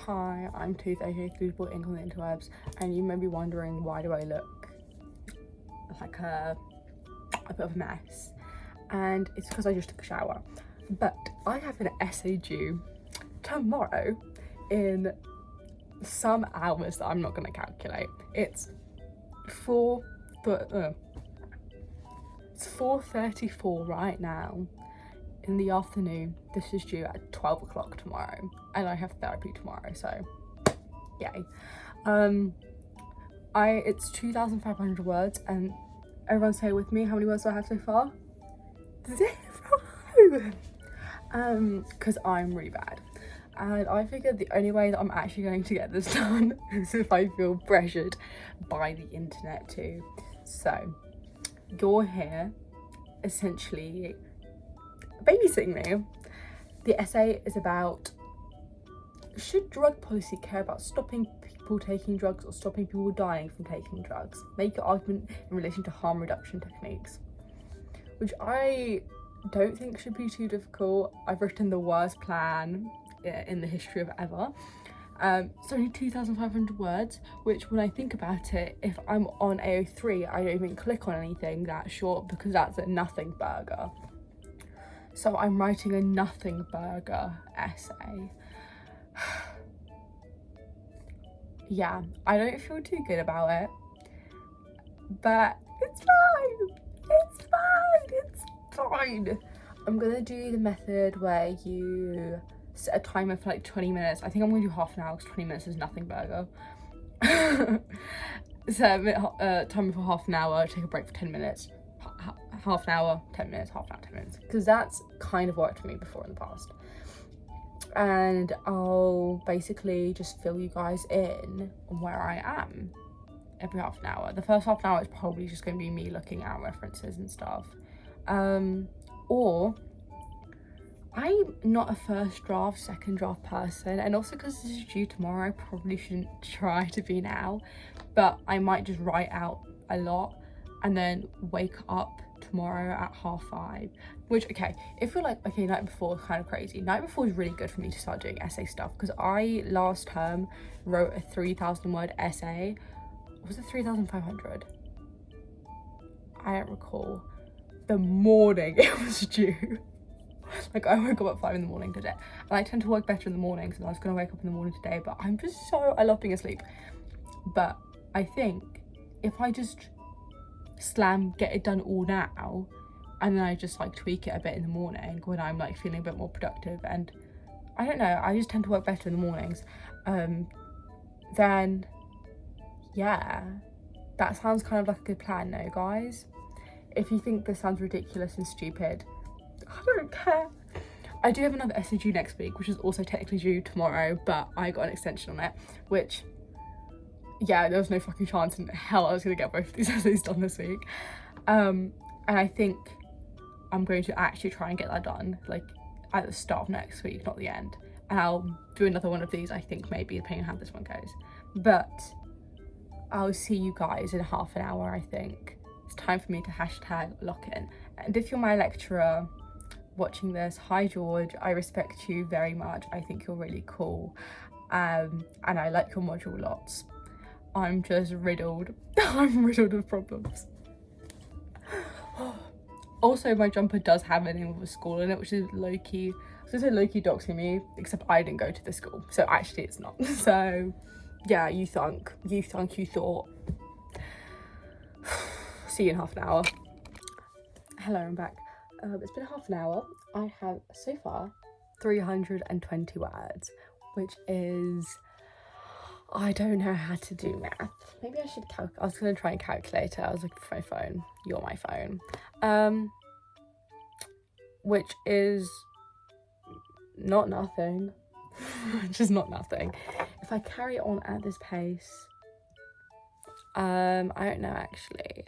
Hi, I'm Tooth, aka Foodball Ink on the interwebs, and you may be wondering why do I look like a bit of a mess, and it's because I just took a shower. But I have an essay due tomorrow in some hours that I'm not going to calculate. It's 4:34 right now in the afternoon. This is due at 12 o'clock tomorrow, and I have therapy tomorrow, so yay. It's 2,500 words, and everyone say with me, how many words do I have so far? 0. Because I'm really bad, and I figured the only way that I'm actually going to get this done is if I feel pressured by the internet too. So you're here essentially babysitting me. The essay is about, should drug policy care about stopping people taking drugs or stopping people dying from taking drugs? Make your argument in relation to harm reduction techniques, which I don't think should be too difficult. I've written the worst plan in the history of ever. It's only 2,500 words, which when I think about it, if I'm on AO3, I don't even click on anything that short because that's a nothing burger. So I'm writing a nothing burger essay. Yeah, I don't feel too good about it, but it's fine. It's fine. It's fine. I'm gonna do the method where you set a timer for like 20 minutes. I think I'm gonna do half an hour because 20 minutes is nothing burger. Set a timer for half an hour, take a break for 10 minutes. Half an hour, 10 minutes, half an hour, 10 minutes. Because that's kind of worked for me before in the past. And I'll basically just fill you guys in on where I am every half an hour. The first half an hour is probably just going to be me looking at references and stuff. Or I'm not a first draft, second draft person, and also because this is due tomorrow, I probably shouldn't try to be now, but I might just write out a lot and then wake up tomorrow at 5:30, which, okay, if you're like, okay, night before is kind of crazy. Night before is really good for me to start doing essay stuff, because I last term wrote a 3,000 word essay. Was it 3,500? I don't recall. The morning it was due. Like, I woke up at 5 in the morning today, and I tend to work better in the mornings, and I was gonna wake up in the morning today, but I'm just so, I love being asleep. But I think if I just get it done all now, and then I just like tweak it a bit in the morning when I'm like feeling a bit more productive, and I don't know, I just tend to work better in the mornings, then yeah, that sounds kind of like a good plan. No, guys, if you think this sounds ridiculous and stupid, I don't care. I do have another essay due next week, which is also technically due tomorrow, but I got an extension on it, which, yeah, there was no fucking chance in hell I was gonna get both of these essays done this week. And I think I'm going to actually try and get that done like at the start of next week, not the end. And I'll do another one of these, I think, maybe, depending on how this one goes. But I'll see you guys in half an hour, I think. It's time for me to #lock-in. And if you're my lecturer watching this, hi George, I respect you very much. I think you're really cool. And I like your module lots. I'm just riddled. I'm riddled with problems. Also, my jumper does have a name of a school in it, which is low-key. I was gonna say low-key doxing me, except I didn't go to the school, so actually it's not. So yeah, you thought. See you in half an hour. Hello, I'm back. It's been half an hour. I have so far 320 words, which is, I don't know how to do math. Maybe I should I was gonna try and calculate it. I was looking for my phone. You're my phone. Which is not nothing. Just not nothing. If I carry on at this pace, I don't know actually.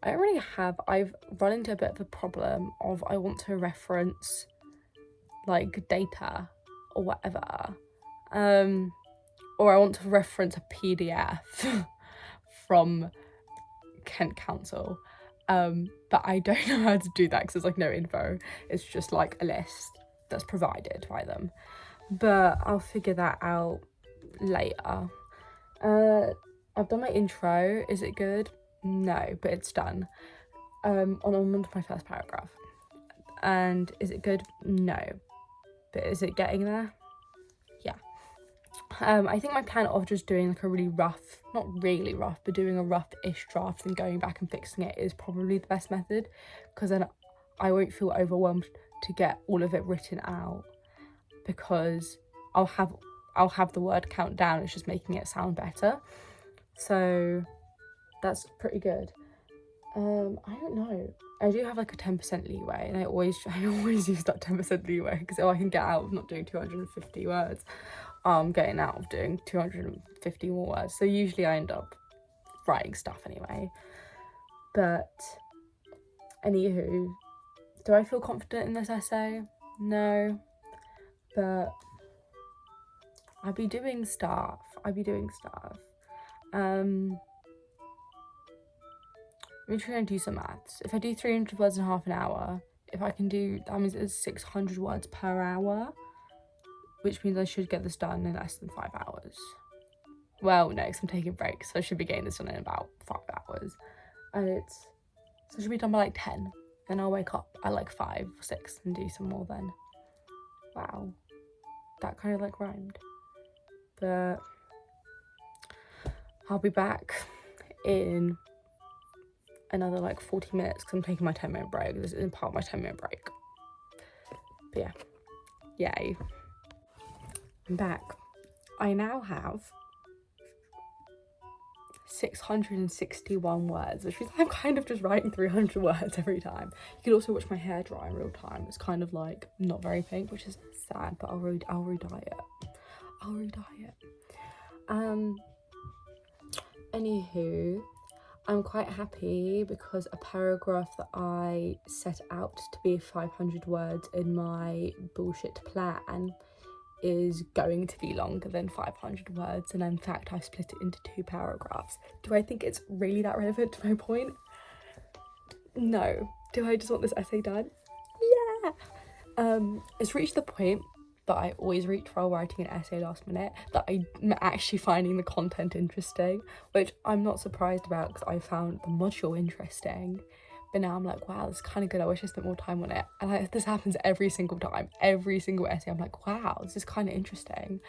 I don't really have, I've run into a bit of a problem of I want to reference like data or whatever. Or I want to reference a PDF from Kent Council. But I don't know how to do that because there's like no info. It's just like a list that's provided by them. But I'll figure that out later. I've done my intro. Is it good? No, but it's done. On to my first paragraph. And is it good? No, but is it getting there? Yeah. I think my plan of just doing like a really rough, not really rough, but doing a rough-ish draft and going back and fixing it is probably the best method, because then I won't feel overwhelmed to get all of it written out, because I'll have the word count down. It's just making it sound better. So that's pretty good. I don't know. I do have like a 10% leeway, and I always use that 10% leeway, because if I can get out of not doing 250 words, I'm getting out of doing 250 more words. So usually I end up writing stuff anyway. But anywho, do I feel confident in this essay? No, but I'll be doing stuff. I'm trying to do some maths. If I do 300 words in half an hour, if I can do, that means it's 600 words per hour, which means I should get this done in less than 5 hours. Well, no, because I'm taking breaks, so I should be getting this done in about 5 hours. And so it should be done by like 10. Then I'll wake up at like 5 or 6 and do some more then. Wow. That kind of like rhymed. But I'll be back in another like 40 minutes, because I'm taking my 10-minute break. This is part of my 10-minute break. But yeah, yay. I'm back. I now have 661 words, which means I'm kind of just writing 300 words every time. You can also watch my hair dry in real time. It's kind of like not very pink, which is sad, but I'll re-dye it. Anywho, I'm quite happy because a paragraph that I set out to be 500 words in my bullshit plan is going to be longer than 500 words, and in fact I've split it into 2 paragraphs. Do I think it's really that relevant to my point? No. Do I just want this essay done? Yeah! It's reached the point that I always reach while writing an essay last minute, that I'm actually finding the content interesting, which I'm not surprised about, because I found the module interesting, but now I'm like, wow, this is kind of good. I wish I spent more time on it. And this happens every single time. Every single essay I'm like, wow, this is kind of interesting,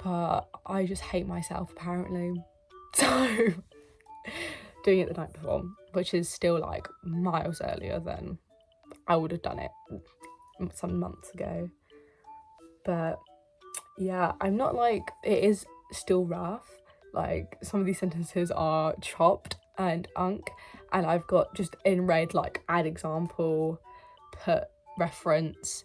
but I just hate myself apparently. So doing it the night before, which is still like miles earlier than I would have done it some months ago. But yeah, I'm not like, it is still rough. Like some of these sentences are chopped and and I've got just in red like add example, put reference,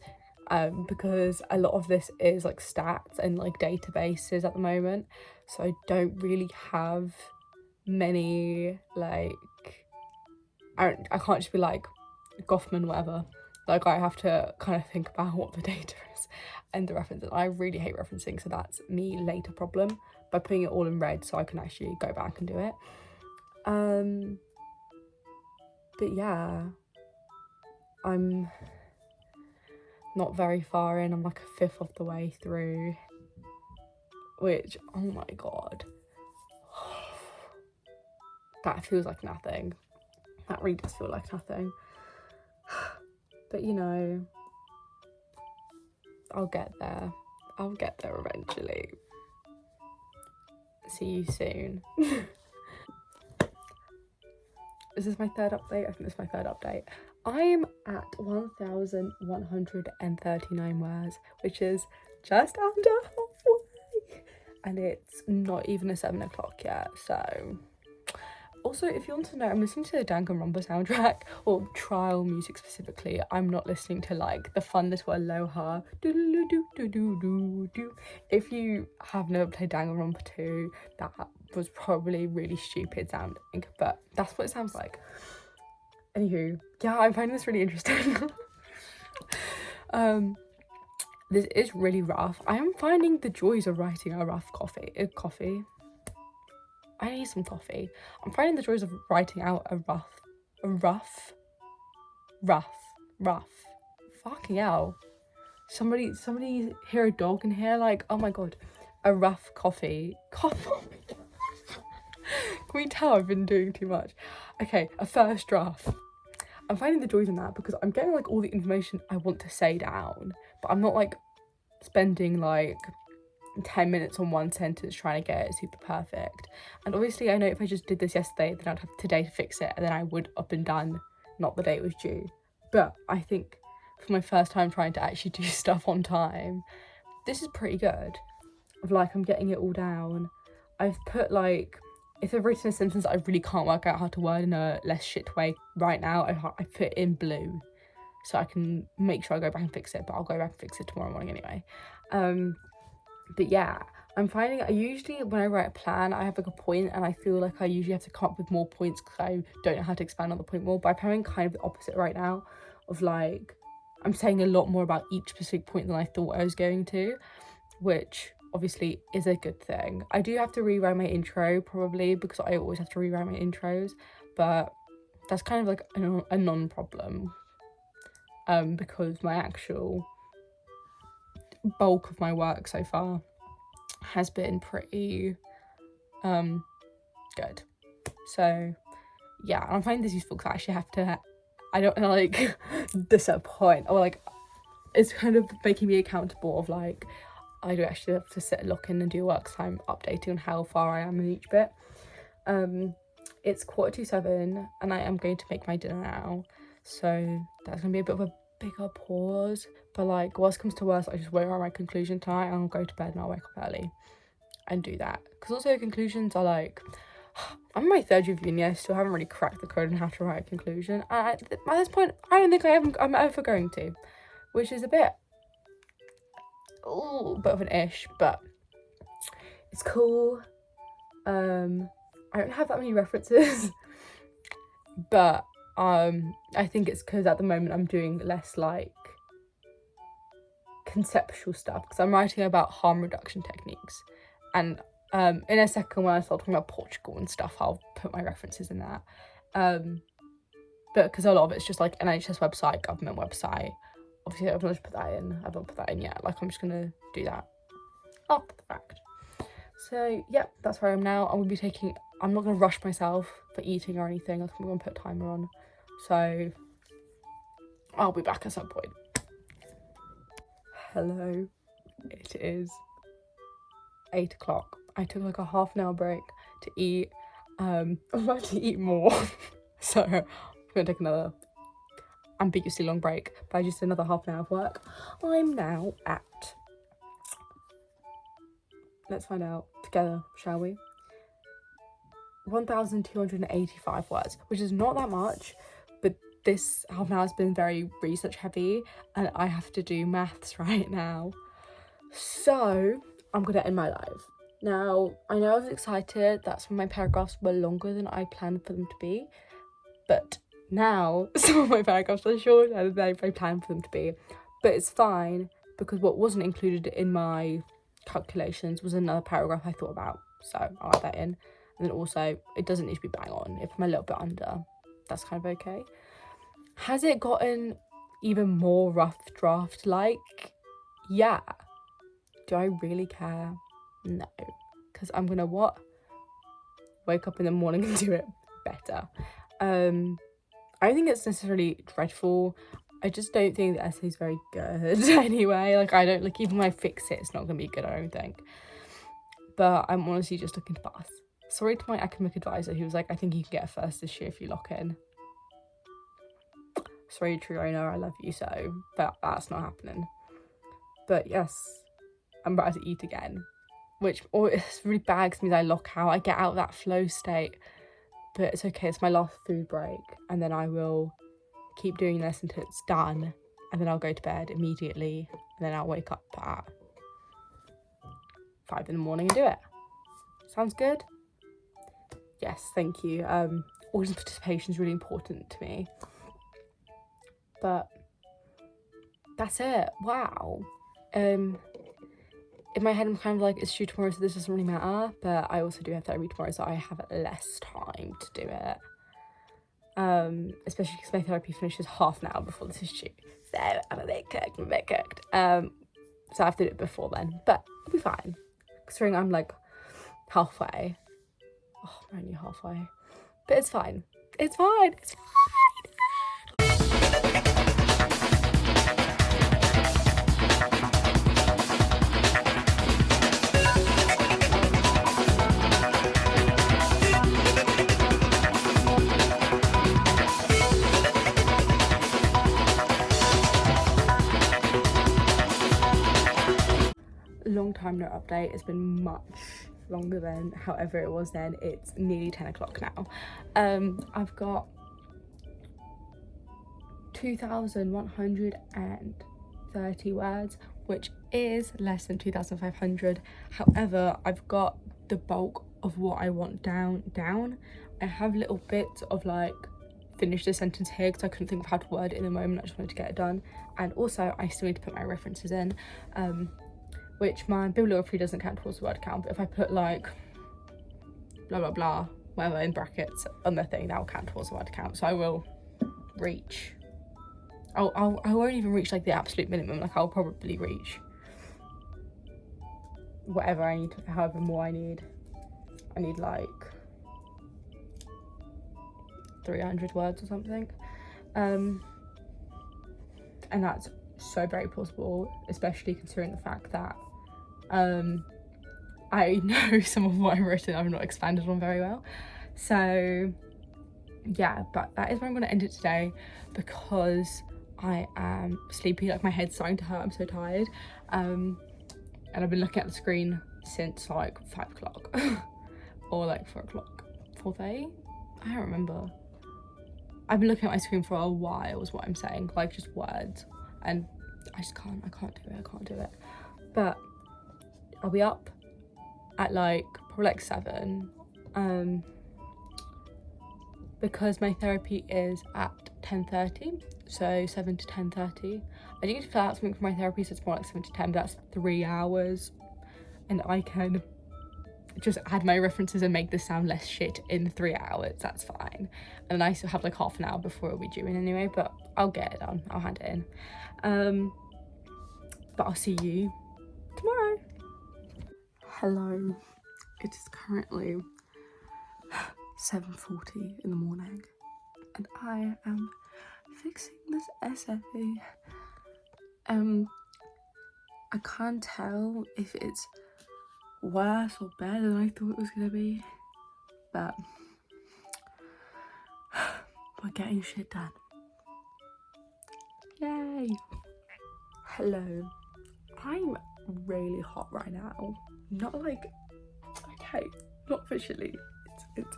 because a lot of this is like stats and like databases at the moment, so I don't really have many like, I can't just be like Goffman whatever. Like I have to kind of think about what the data is and the references. I really hate referencing, so that's me later problem, by putting it all in red so I can actually go back and do it. But yeah, I'm not very far in. I'm like a fifth of the way through, which, oh my god, that feels like nothing. That really does feel like nothing. But you know, I'll get there eventually. See you soon. Is this my third update? I think this is my third update. I'm at 1,139 words, which is just under halfway, and it's not even a 7 o'clock yet. So also, if you want to know, I'm listening to the Danganronpa soundtrack, or trial music specifically. I'm not listening to like the fun little Aloha. If you have never played Danganronpa 2, that was probably really stupid sounding, but that's what it sounds like. Anywho, yeah, I'm finding this really interesting. This is really rough. I am finding the joys of writing a rough coffee. I need some coffee. I'm finding the joys of writing out a rough. Fucking hell. Somebody hear a dog in here? Like, oh my god. a rough coffee. Can we tell I've been doing too much? Okay, a first draft. I'm finding the joys in that because I'm getting like all the information I want to say down, but I'm not like spending like 10 minutes on one sentence trying to get it super perfect. And obviously I know if I just did this yesterday, then I'd have today to fix it, and then I would up and done, not the day it was due. But I think for my first time trying to actually do stuff on time, this is pretty good. Of like, I'm getting it all down. I've put like, if I've written a sentence I really can't work out how to word in a less shit way right now, I put in blue so I can make sure I go back and fix it, but I'll go back and fix it tomorrow morning anyway. But yeah, I'm finding I usually, when I write a plan, I have like a point, and I feel like I usually have to come up with more points because I don't know how to expand on the point more, but I'm having kind of the opposite right now of like, I'm saying a lot more about each specific point than I thought I was going to, which obviously is a good thing. I do have to rewrite my intro probably because I always have to rewrite my intros, but that's kind of like a non-problem because my actual bulk of my work so far has been pretty good. So yeah, and I'm finding this useful because I actually have to, I don't want to like disappoint, or like it's kind of making me accountable of like, I do actually have to sit, look in and do work, so I'm updating on how far I am in each bit. It's 7:15 and I am going to make my dinner now, so that's gonna be a bit of a bigger pause, but like worst comes to worst, I just won't write my conclusion tonight and I'll go to bed and I'll wake up early and do that, because also conclusions are like, I'm in my third year of uni, I still haven't really cracked the code on how to write a conclusion, and at this point I don't think I'm ever going to, which is a bit of an ish, but it's cool. I don't have that many references but I think it's because at the moment I'm doing less like conceptual stuff, because I'm writing about harm reduction techniques, and in a second when I start talking about Portugal and stuff I'll put my references in that, but because a lot of it's just like NHS website, government website, obviously I've not put that in, I've not put that in yet, like I'm just gonna do that after the fact. So yeah, that's where I am now. I'm not gonna rush myself for eating or anything, like I'm gonna put a timer on, so I'll be back at some point. Hello, it is 8 o'clock. I took like a half an hour break to eat. I'm about to eat more so I'm gonna take another ambiguously long break, but I just did another half an hour of work. I'm now at, let's find out together, shall we, 1,285 words, which is not that much, but this half an hour has been very research heavy and I have to do maths right now, so I'm gonna end my live. Now, I know I was excited that some of my paragraphs were longer than I planned for them to be, but now some of my paragraphs are shorter than I planned for them to be, but it's fine because what wasn't included in my calculations was another paragraph I thought about, so I'll add that in. And then also, it doesn't need to be bang on. If I'm a little bit under, that's kind of okay. Has it gotten even more rough draft like? Yeah. Do I really care? No. Because I'm gonna what? Wake up in the morning and do it better. I don't think it's necessarily dreadful. I just don't think the essay's very good anyway. Like, I don't, like, even when I fix it, it's not gonna be good, I don't think. But I'm honestly just looking to pass. Sorry to my academic advisor, he was like, I think you can get a first this year if you lock in. Sorry, True, I know I love you so, but that's not happening. But yes, I'm about to eat again, which it's really bad because means I lock out, I get out of that flow state, but it's okay, it's my last food break, and then I will keep doing this until it's done, and then I'll go to bed immediately, and then I'll wake up at 5 in the morning and do it. Sounds good? Yes, thank you. Audience participation is really important to me. But that's it. Wow. In my head I'm kind of like, it's due tomorrow, so this doesn't really matter, but I also do have therapy tomorrow, so I have less time to do it. Especially because my therapy finishes half an hour before this is due, so I'm a bit cooked. So I have to do it before then, but it'll be fine considering I'm like halfway. Oh, I'm only halfway. But it's fine. It's fine. It's fine. Long time no update. It's been much longer than however it was then. It's nearly 10 o'clock now. I've got 2,130 words, which is less than 2,500. However, I've got the bulk of what I want down. I have little bits of like finish the sentence here because I couldn't think of how to word it in the moment. I just wanted to get it done. And also I still need to put my references in, which my bibliography doesn't count towards the word count, but if I put like blah blah blah whatever in brackets on the thing, that will count towards the word count. So I will reach, I won't even reach like the absolute minimum. Like I'll probably reach whatever I need, however more I need like 300 words or something, and that's so very plausible, especially considering the fact that I know some of what I've written I've not expanded on very well. So yeah, but that is where I'm going to end it today because I am sleepy. Like my head's starting to hurt. I'm so tired, and I've been looking at the screen since like 5 o'clock or like 4 o'clock, 4:30. I don't remember. I've been looking at my screen for a while is what I'm saying, like just words, and I can't do it. But I'll be up at like probably like 7, because my therapy is at 10:30, so 7 to 10:30. I do need to fill out something for my therapy, so it's more like 7 to 10, but that's 3 hours, and I can just add my references and make this sound less shit in 3 hours. That's fine. And then I still have like half an hour before it'll be due in anyway, but I'll get it done. I'll hand it in. But I'll see you tomorrow. Hello. It is currently 7:40 in the morning and I am fixing this essay. I can't tell if it's worse or better than I thought it was gonna be, but we're getting shit done. Yay! Hello. I'm really hot right now. Not like, okay, not officially. It's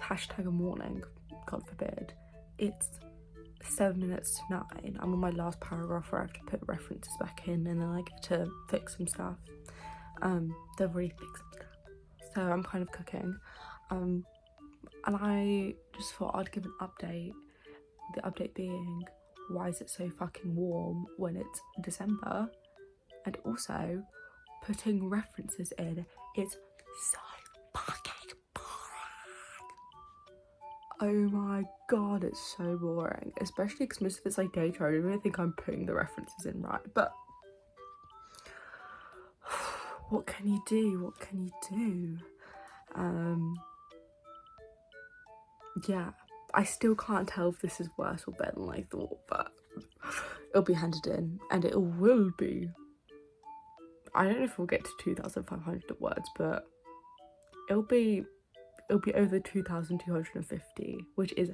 hashtag a morning, God forbid. It's 7 minutes to 9. I'm on my last paragraph where I have to put references back in and then I get to fix some stuff. They've already fixed some stuff, so I'm kind of cooking. And I just thought I'd give an update. The update being, why is it so fucking warm when it's December? And also, putting references in is so fucking boring. Oh my god, it's so boring. Especially because most of it's like data. I don't even think I'm putting the references in right. But what can you do? What can you do? Yeah, I still can't tell if this is worse or better than I thought, but it'll be handed in, and it will be. I don't know if we'll get to 2,500 words, but it'll be over 2,250, which is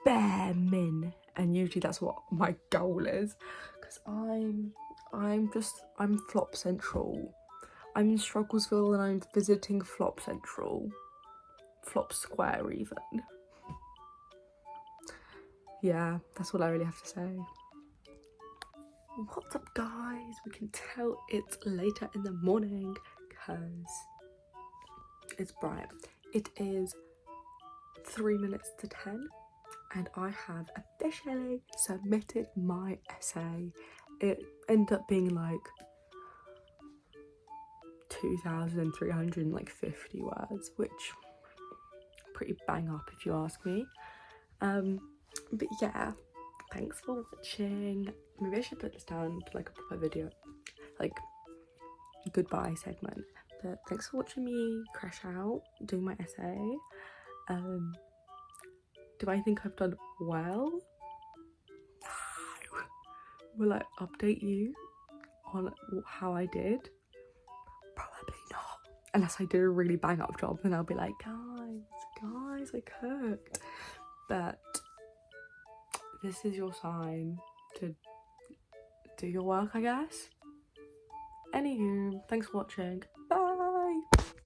bare min, and usually that's what my goal is, because I'm Flop Central. I'm in Strugglesville and I'm visiting Flop Central. Flop Square even. Yeah, that's all I really have to say. What's up guys? We can tell it's later in the morning because it's bright. It is 3 minutes to 10 and I have officially submitted my essay. It ended up being like 2,350 words, which pretty bang up if you ask me. But yeah, thanks for watching. Maybe I should put this down to like a proper video, like goodbye segment. But thanks for watching me crash out doing my essay. Do I think I've done well? No. Will I update you on how I did? Probably not. Unless I do a really bang up job, then I'll be like, guys, I cooked. But this is your sign to do your work, I guess. Anywho, thanks for watching.